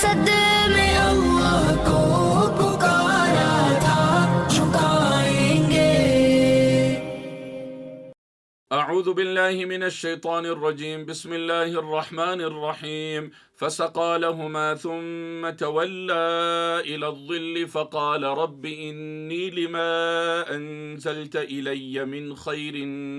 सद में अल्लाह को पुकारा था, झुकाएंगे। أعوذ بالله من الشيطان الرجيم بسم الله الرحمن الرحيم فسقى لهما ثم تولى إلى الظل فقال رب إني لما أنزلت إلي من خير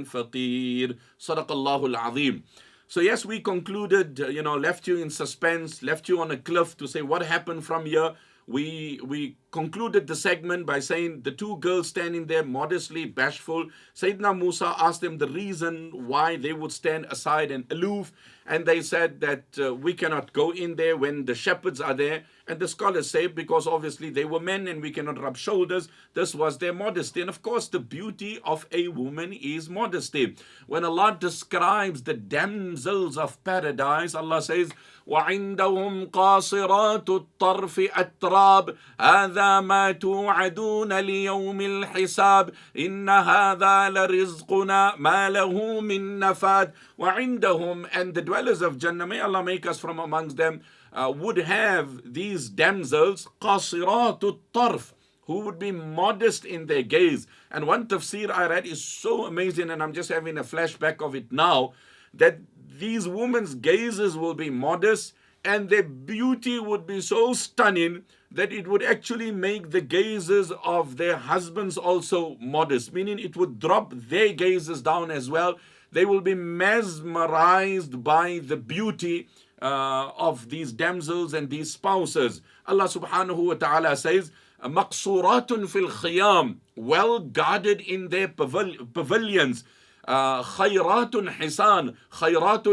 فقير صدق الله العظيم. So yes, we concluded, left you in suspense, left you on a cliff to say what happened from here. We concluded the segment by saying the two girls standing there modestly bashful. Sayyidina Musa asked them the reason why they would stand aside and aloof, and they said that we cannot go in there when the shepherds are there. And the scholars say because obviously they were men and we cannot rub shoulders. This was their modesty. And of course the beauty of a woman is modesty. When Allah describes the damsels of paradise, Allah says, وَعِنْدَهُمْ قَاصِرَاتُ الطَّرْفِ أَتْرَابٌ هَذَا مَا تُوعَدُونَ لِيَوْمِ الْحِسَابِ إِنَّ هَذَا لَرِزْقُنَا مَا لَهُ مِن نَفَادٍ. وَعِنْدَهُمْ, and the dwellers of Jannah, may Allah make us from amongst them, would have these damsels, قَاصِرَاتُ الطَّرْفِ, who would be modest in their gaze. And one tafsir I read is so amazing, and I'm just having a flashback of it now, that these women's gazes will be modest and their beauty would be so stunning that it would actually make the gazes of their husbands also modest, meaning it would drop their gazes down as well. They will be mesmerized by the beauty of these damsels and these spouses. Allah subhanahu wa ta'ala says, مَقْصُورَاتٌ فِي الْخِيَامِ, well guarded in their pavilions. خيرات حسان, خيرات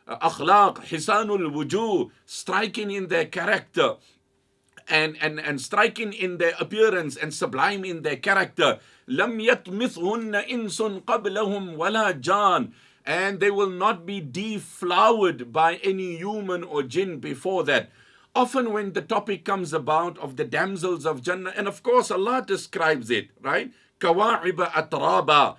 الأخلاق, حسان الوجوه, striking in their character and striking in their appearance and sublime in their character. لم يطمثهن إنس قبلهم ولا جان, and they will not be deflowered by any human or jinn before that. Often when the topic comes about of the damsels of Jannah, and of course Allah describes it, right? كواعب أترابا,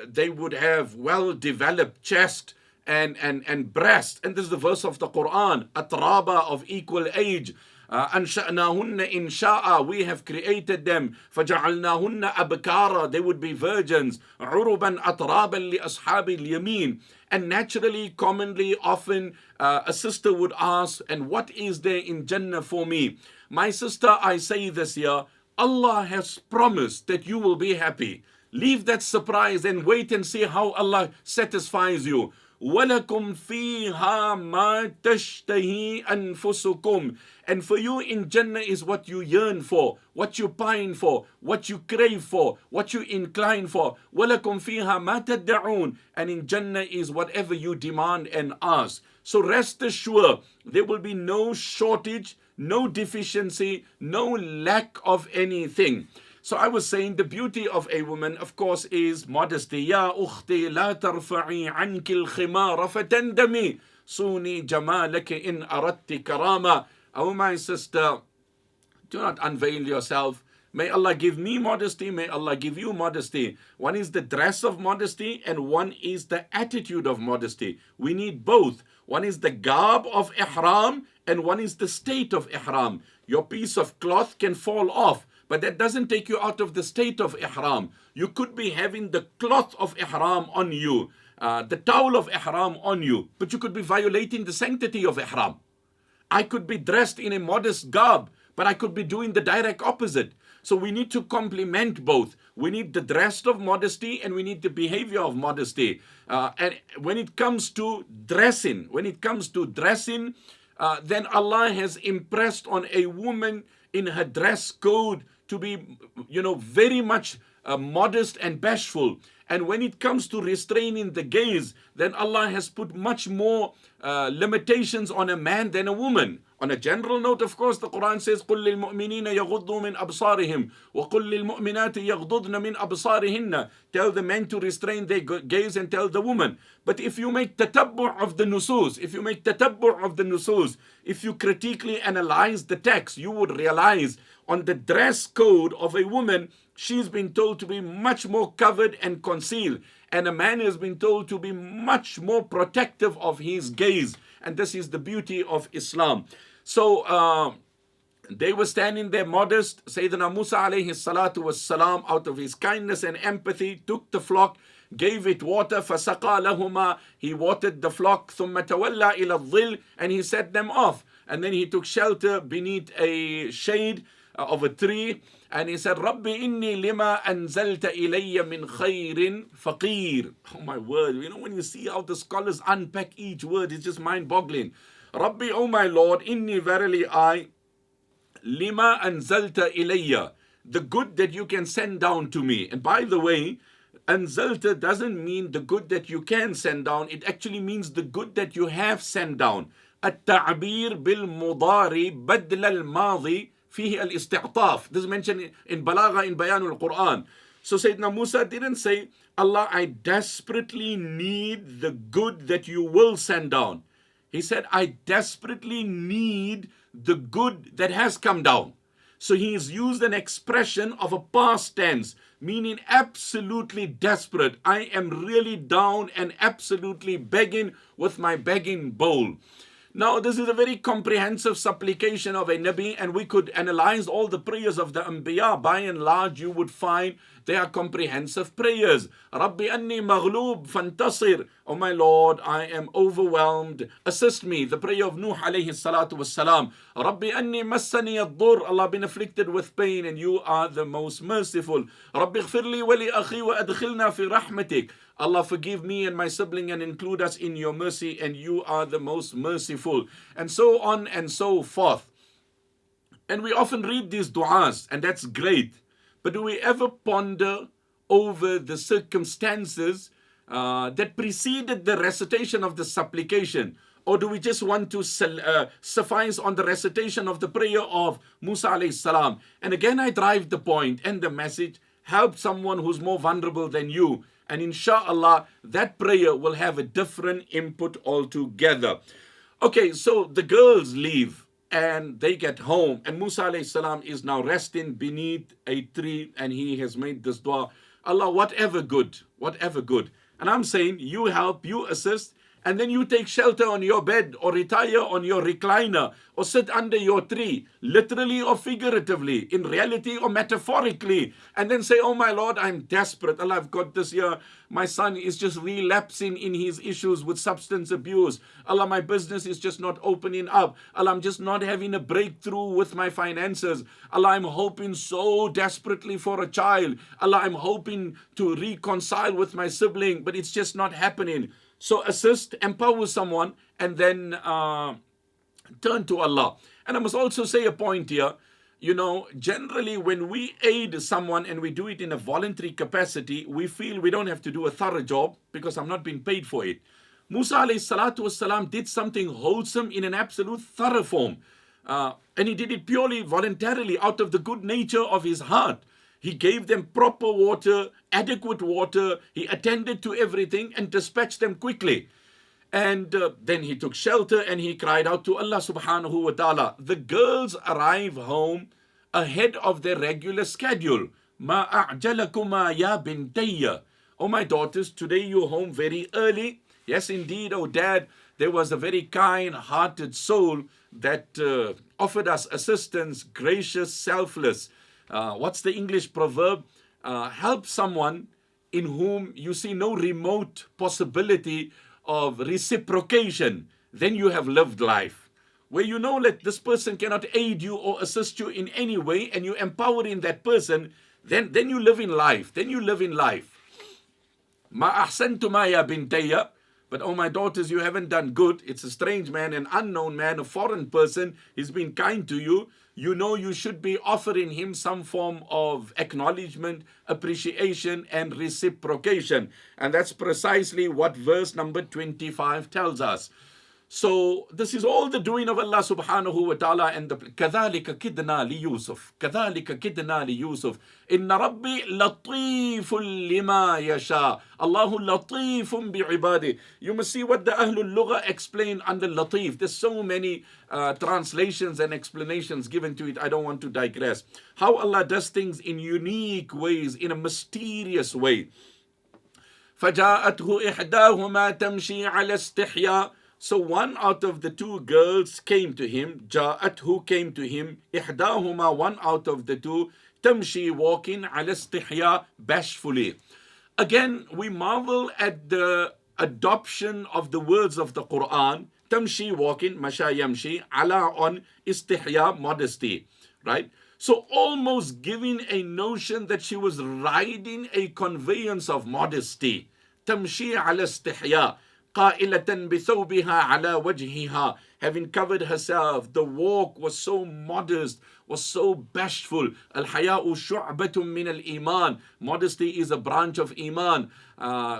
they would have well-developed chest and breast. And this is the verse of the Quran, atraba, of equal age. أنشأناهن إنشاء, we have created them. فجعلناهن أبكارا, they would be virgins. عربا أترابا لأصحاب اليمين. And naturally, commonly, often, a sister would ask, and what is there in Jannah for me? My sister, I say this here, Allah has promised that you will be happy. Leave that surprise and wait and see how Allah satisfies you. وَلَكُمْ فِيهَا مَا تَشْتَهِي أَنفُسُكُمْ, and for you in Jannah is what you yearn for, what you pine for, what you crave for, what you incline for. وَلَكُمْ فِيهَا مَا تَدَّعُونَ, and in Jannah is whatever you demand and ask. So rest assured, there will be no shortage, no deficiency, no lack of anything. So I was saying the beauty of a woman, of course, is modesty. Ya ukhti la tarfa'i anki al-khimara fatandami suni jamalaki in aradti karama. Oh my sister, do not unveil yourself. May Allah give me modesty, may Allah give you modesty. One is the dress of modesty and one is the attitude of modesty. We need both. One is the garb of ihram and one is the state of ihram. Your piece of cloth can fall off, but that doesn't take you out of the state of ihram. You could be having the cloth of ihram on you, the towel of ihram on you, but you could be violating the sanctity of ihram. I could be dressed in a modest garb, but I could be doing the direct opposite. So we need to complement both. We need the dress of modesty and we need the behavior of modesty. And when it comes to dressing, then Allah has impressed on a woman in her dress code to be, very much modest and bashful. And when it comes to restraining the gaze, then Allah has put much more limitations on a man than a woman. On a general note, of course, the Quran says, قُلْ لِلْمُؤْمِنِينَ يَغُضُّوا مِنْ أَبْصَارِهِمْ وَقُلْ لِلْمُؤْمِنَاتِ يَغْضُضْنَ مِنْ أَبْصَارِهِنَّ. Tell the men to restrain their gaze and tell the woman. But if you make tatabbu' of the nusus, if you critically analyze the text, you would realize on the dress code of a woman, she's been told to be much more covered and concealed. And a man has been told to be much more protective of his gaze. And this is the beauty of Islam. So they were standing there modest. Sayyidina Musa alayhi salatu was salam, out of his kindness and empathy, took the flock, gave it water. فَسَقَى لَهُمَا, he watered the flock. ثُمَّ تَوَلَّى إِلَى الظِّلِّ, and he set them off. And then he took shelter beneath a shade of a tree. And he said, رَبِّ إِنِّي لِمَا أَنزَلْتَ إِلَيَّ مِنْ خَيْرٍ فَقِيرٍ. Oh my word, when you see how the scholars unpack each word, it's just mind-boggling. Rabbi, oh my Lord, inni verily I, lima anzalta ilayya, the good that you can send down to me. And by the way, anzalta doesn't mean the good that you can send down. It actually means the good that you have sent down. التعبير بالمضارع بدل الماضي فيه الاستعطاف. This is mentioned in Balagha, in Bayan al-Quran. So Sayyidina Musa didn't say, Allah, I desperately need the good that you will send down. He said, I desperately need the good that has come down. So he's used an expression of a past tense, meaning absolutely desperate. I am really down and absolutely begging with my begging bowl. Now, this is a very comprehensive supplication of a Nabi, and we could analyze all the prayers of the Anbiya. By and large, you would find they are comprehensive prayers. Rabbi anni maghloob fantasir. Oh my Lord, I am overwhelmed. Assist me. The prayer of Nuh alayhi salatu wassalam. Rabbi anni massani ad-dur. Allah, been afflicted with pain, and you are the most merciful. Rabbi ighfirli wa li akhi wa adkhilna fi rahmatik. Allah, forgive me and my sibling and include us in your mercy, and you are the most merciful. And so on and so forth. And we often read these du'as, and that's great. But do we ever ponder over the circumstances that preceded the recitation of the supplication? Or do we just want to suffice on the recitation of the prayer of Musa alayhi salam? And again, I drive the point and the message: help someone who's more vulnerable than you. And inshallah, that prayer will have a different input altogether. Okay, so the girls leave and they get home, and Musa alayhi salam is now resting beneath a tree, and he has made this dua: Allah, whatever good. And I'm saying, you help, you assist, and then you take shelter on your bed, or retire on your recliner, or sit under your tree, literally or figuratively, in reality or metaphorically, and then say, oh my Lord, I'm desperate. Allah, I've got this here. My son is just relapsing in his issues with substance abuse. Allah, my business is just not opening up. Allah, I'm just not having a breakthrough with my finances. Allah, I'm hoping so desperately for a child. Allah, I'm hoping to reconcile with my sibling, but it's just not happening. So assist, empower someone, and then turn to Allah. And I must also say a point here. Generally when we aid someone and we do it in a voluntary capacity, we feel we don't have to do a thorough job because I'm not being paid for it. Musa alayhi salatu wasalam did something wholesome in an absolute thorough form. And he did it purely voluntarily out of the good nature of his heart. He gave them proper water, adequate water. He attended to everything and dispatched them quickly. And then he took shelter and he cried out to Allah subhanahu wa ta'ala. The girls arrive home ahead of their regular schedule. Ma a'jalakuma ya bintayya. Oh my daughters, today you're home very early. Yes indeed, oh dad, there was a very kind-hearted soul that offered us assistance, gracious, selfless. What's the English proverb? Help someone in whom you see no remote possibility of reciprocation, then you have lived life. Where you know that this person cannot aid you or assist you in any way, and you empower in that person, then you live in life. Ma ahsantuma ya bintayya. But oh my daughters, you haven't done good. It's a strange man, an unknown man, a foreign person. He's been kind to you. You know you should be offering him some form of acknowledgement, appreciation, and reciprocation. And that's precisely what verse number 25 tells us. So this is all the doing of Allah subhanahu wa ta'ala, and the كَذَلِكَ كِدْنَا لِيُوسُف كَذَلِكَ كِدْنَا لِيُوسُف إِنَّ رَبِّي لَطِيفٌ لِمَا يَشَاءُ Allahu latifun bi'ibadi. You must see what the Ahlul Lugha explain under latif. There's so many translations and explanations given to it. I don't want to digress. How Allah does things in unique ways, in a mysterious way. فَجَاءَتْهُ إِحْدَاهُمَا تَمْشِي عَلَى اسْتِحْيَاءٍ. So one out of the two girls came to him, who came to him, إحداهما, one out of the two, تمشي, walking, على استحياء, bashfully. Again, we marvel at the adoption of the words of the Quran. Tamshi, walking, masha yamshi, ala, on, istihya, modesty, right? So almost giving a notion that she was riding a conveyance of modesty. Tamshi ala istihya, قائلة بثوبها على وجهها, having covered herself. The walk was so modest, was so bashful. Al-haya'u shu'batun min al-iman. Modesty is a branch of iman.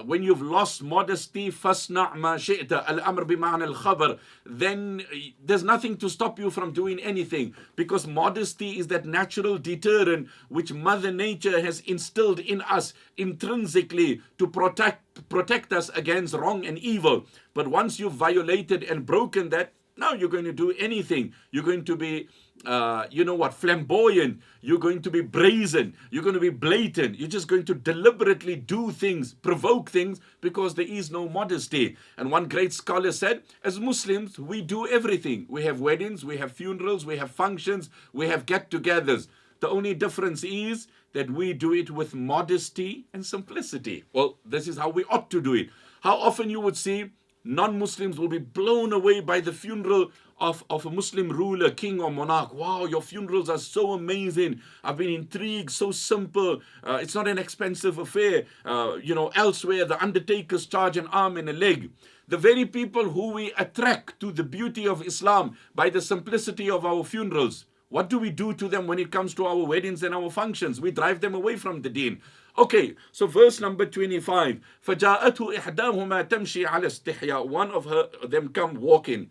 When you've lost modesty, fasna' ma shi'ta, al-amr bima'na al-khabar, then there's nothing to stop you from doing anything, because modesty is that natural deterrent which Mother Nature has instilled in us intrinsically to protect us against wrong and evil. But once you've violated and broken that, now you're going to do anything. You're going to be, flamboyant. You're going to be brazen. You're going to be blatant. You're just going to deliberately do things, provoke things, because there is no modesty. And one great scholar said, as Muslims, we do everything. We have weddings, we have funerals, we have functions, we have get-togethers. The only difference is that we do it with modesty and simplicity. Well, this is how we ought to do it. How often you would see non-Muslims will be blown away by the funeral of a Muslim ruler, king or monarch. Wow, your funerals are so amazing. I've been intrigued, so simple. It's not an expensive affair. Elsewhere, the undertakers charge an arm and a leg. The very people who we attract to the beauty of Islam by the simplicity of our funerals, what do we do to them when it comes to our weddings and our functions? We drive them away from the deen. Okay, so verse number 25. فَجَاءَتْهُ إِحْدَاهُمَا تَمْشِي عَلَى اسْتِحْيَاء. One of them come walking.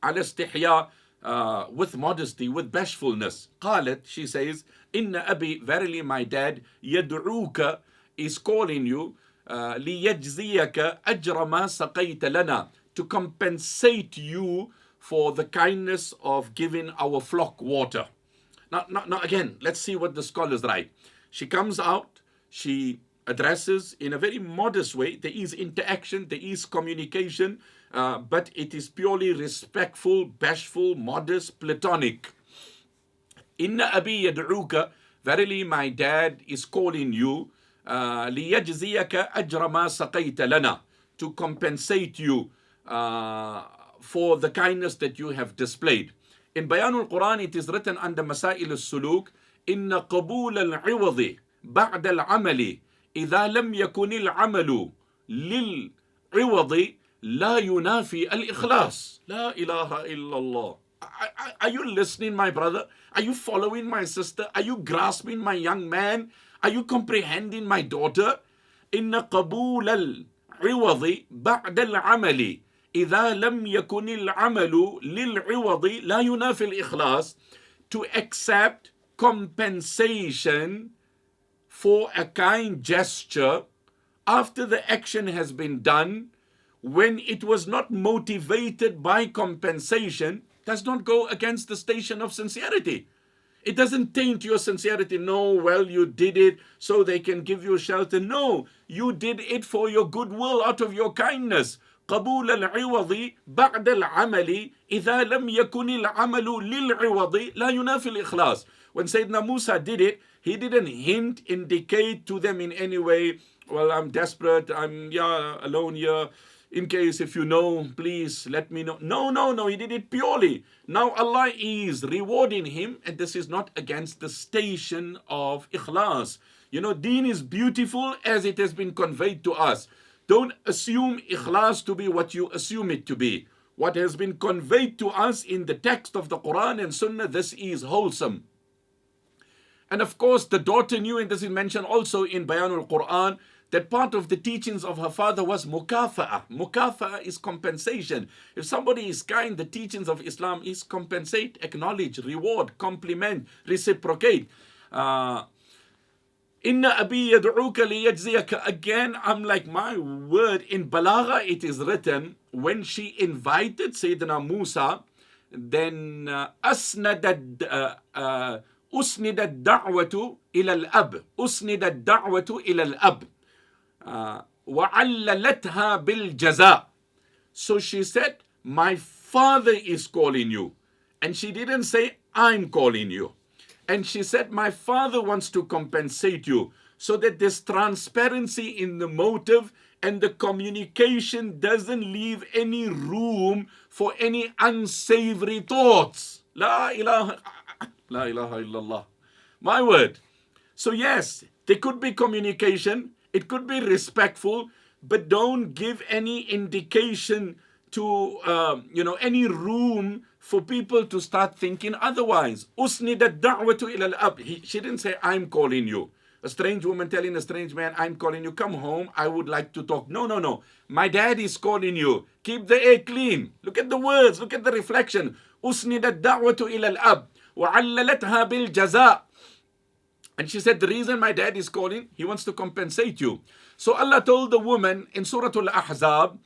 عَلَى اسْتِحْيَاء, with modesty, with bashfulness. قالت, she says, إِنَّ أَبِي, verily my dad, يَدْعُوكَ, is calling you, لِيَجْزِيَكَ أَجْرَ مَا سَقَيْتَ لَنَا, to compensate you for the kindness of giving our flock water. Now again, let's see what the scholars write. She comes out, she addresses in a very modest way. There is interaction, there is communication, but it is purely respectful, bashful, modest, platonic. Inna abi yad'uka, verily my dad is calling you, liyajziyaka ajra ma saqayta lana, to compensate you for the kindness that you have displayed. In Bayanul Quran, it is written under Masail al-Suluk, إن قبول العوض بعد العمل إذا لم يكن العمل للعوض لا ينافي الإخلاص. لا إله إلا الله. Are you listening, my brother? Are you following, my sister? Are you grasping, my young man? Are you comprehending, my daughter? إن قبول العوض بعد العمل إذا لم يكن العمل للعوض لا ينافي الإخلاص. To accept compensation for a kind gesture after the action has been done, when it was not motivated by compensation, does not go against the station of sincerity. It doesn't taint your sincerity. No, well, you did it so they can give you shelter. No, you did it for your goodwill, out of your kindness. قبول العوض بعد العمل إذا لم يكن العمل للعوض لا ينافي الإخلاص. When Sayyidina Musa did it, he didn't indicate to them in any way, well, I'm desperate, I'm alone here. In case if you know, please let me know. No, he did it purely. Now Allah is rewarding him, and this is not against the station of ikhlas. Deen is beautiful as it has been conveyed to us. Don't assume ikhlas to be what you assume it to be. What has been conveyed to us in the text of the Quran and Sunnah, this is wholesome. And of course, the daughter knew, and this is mentioned also in Bayanul Quran, that part of the teachings of her father was mukafa'ah. Mukafa'ah is compensation. If somebody is kind, the teachings of Islam is compensate, acknowledge, reward, compliment, reciprocate. Inna abi yad'uka liyajziyaka. Again, I'm like, my word, in Balagha it is written, when she invited Sayyidina Musa, then أسند الدعوة إلى الأب. أسند الدعوة إلى الأب. وعللتها بالجزاء. So she said, my father is calling you. And she didn't say, I'm calling you. And she said, my father wants to compensate you, so that there's transparency in the motive and the communication doesn't leave any room for any unsavory thoughts. La ilaha illallah. My word. So yes, there could be communication, it could be respectful, but don't give any indication to any room for people to start thinking otherwise. Usnidat da'watu ila al-ab. She didn't say, I'm calling you. A strange woman telling a strange man, I'm calling you, come home, I would like to talk. No, no, no. My dad is calling you. Keep the air clean. Look at the words, look at the reflection. Usnidat da'watu ila al-ab. وَعَلَّلَتْهَا بِالْجَزَاءِ. And she said, the reason my dad is calling, he wants to compensate you. So Allah told the woman in Surah Al-Ahzab,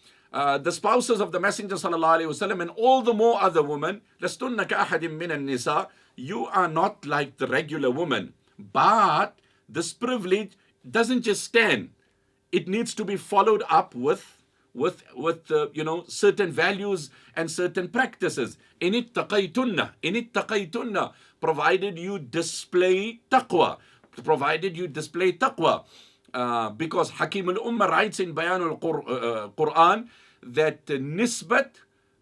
the spouses of the Messenger sallallahu alaihi wasallam, and all the more other women, لَسْتُنَّ كَأَحَدٍ مِّنَ النِّسَاءِ. You are not like the regular woman. But this privilege doesn't just stand. It needs to be followed up with certain values and certain practices. In ittaqaytunna, provided you display taqwa. Because Hakim al-Ummah writes in Bayan al-Quran that nisbat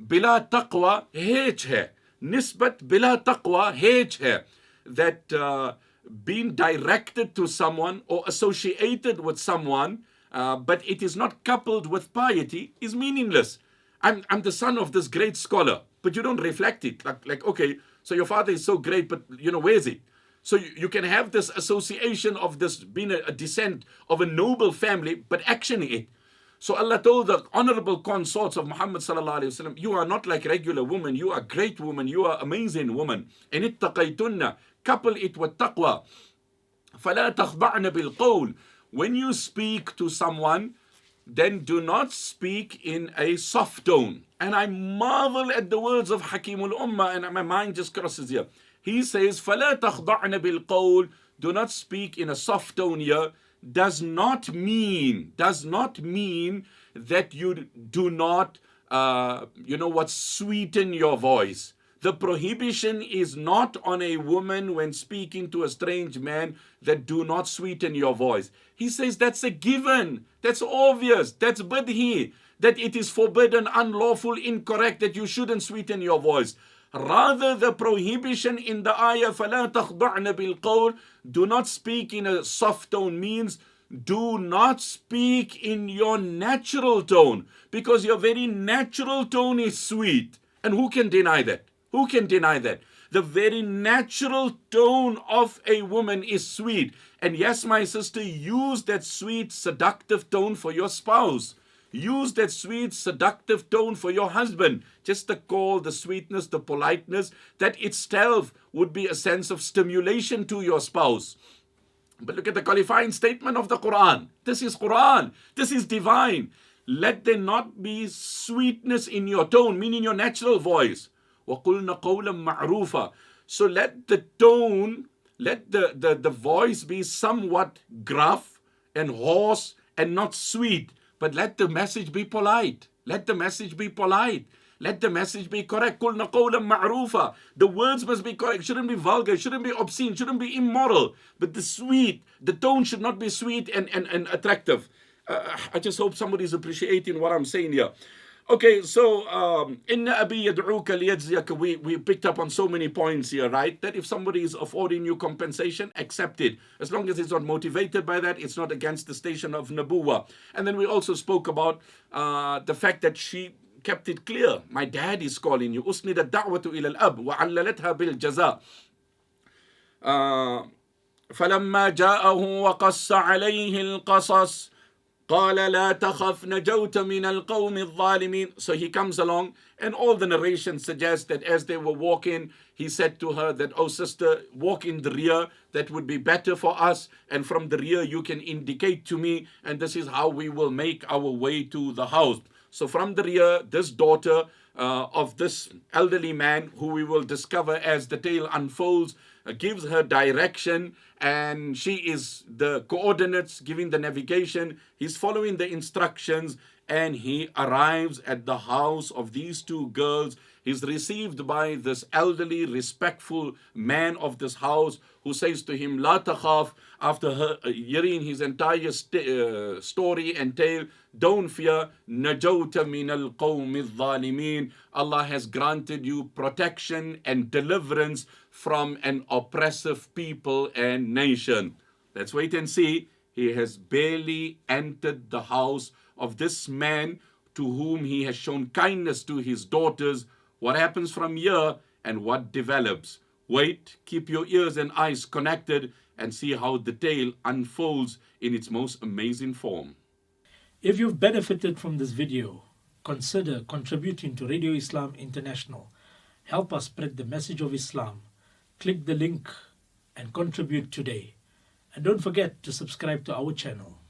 bila taqwa hej hai. Nisbat bila taqwa hej hai. That being directed to someone or associated with someone, but it is not coupled with piety, is meaningless. I'm the son of this great scholar, but you don't reflect it. Like okay, so your father is so great, but where is it? So you can have this association of this being a descent of a noble family, but actioning it. So Allah told the honorable consorts of Muhammad sallallahu alaihi wasallam, you are not like regular woman, you are great woman, you are amazing woman. In ittaqaytunna, couple it with taqwa. فَلَا تَخْضَعْنَ بِالْقَوْلِ. When you speak to someone, then do not speak in a soft tone. And I marvel at the words of Hakim al-Ummah, and my mind just crosses here. He says, فَلَا تَخْضَعْنَ بِالْقَوْلِ. Do not speak in a soft tone here. Does not mean that you do not, sweeten your voice. The prohibition is not on a woman when speaking to a strange man that do not sweeten your voice. He says that's a given. That's obvious. That's badhi. That it is forbidden, unlawful, incorrect, that you shouldn't sweeten your voice. Rather, the prohibition in the ayah, فَلَا تَخْضَعْنَ بِالْقَوْلِ, do not speak in a soft tone, means do not speak in your natural tone, because your very natural tone is sweet. And who can deny that? Who can deny that? The very natural tone of a woman is sweet. And yes, my sister, use that sweet, seductive tone for your spouse. Use that sweet, seductive tone for your husband. Just the call, the sweetness, the politeness, that itself would be a sense of stimulation to your spouse. But look at the qualifying statement of the Quran. This is Quran. This is divine. Let there not be sweetness in your tone, meaning your natural voice. وَقُلْنَ قَوْلًا مَعْرُوفًا. So let the tone, let the voice be somewhat gruff and hoarse and not sweet. But let the message be polite. Let the message be polite. Let the message be correct. قُلْنَ قَوْلًا مَعْرُوفًا. The words must be correct. It shouldn't be vulgar. It shouldn't be obscene. It shouldn't be immoral. But the tone should not be sweet and attractive. I just hope somebody is appreciating what I'm saying here. Okay, so Inna Abi Yad'uka liyajziyaka, we picked up on so many points here, right? That if somebody is affording you compensation, accept it. As long as it's not motivated by that, it's not against the station of Nabuwa. And then we also spoke about the fact that she kept it clear. My dad is calling you. Usnida da'watu ila al-ab wa 'allalatha bil jaza. فَلَمَّا جَاءَهُ وَقَصَّ عَلَيْهِ الْقَصَصِ قال لا تخف نجوت من القوم الظالمين. So he comes along, and all the narration suggests that as they were walking, he said to her that, oh sister, walk in the rear, that would be better for us, and from the rear you can indicate to me, and this is how we will make our way to the house. So from the rear, this daughter of this elderly man, who we will discover as the tale unfolds, gives her direction, and she is the coordinates, giving the navigation. He's following the instructions, and he arrives at the house of these two girls. He's received by this elderly, respectful man of this house who says to him, La takhaf. After hearing his entire story and tale, don't fear. Najawta min al-qawmi al-zalimin. Allah has granted you protection and deliverance from an oppressive people and nation. Let's wait and see. He has barely entered the house of this man to whom he has shown kindness to his daughters. What happens from here and what develops? Wait, keep your ears and eyes connected and see how the tale unfolds in its most amazing form. If you've benefited from this video, consider contributing to Radio Islam International. Help us spread the message of Islam. Click the link and contribute today. And don't forget to subscribe to our channel.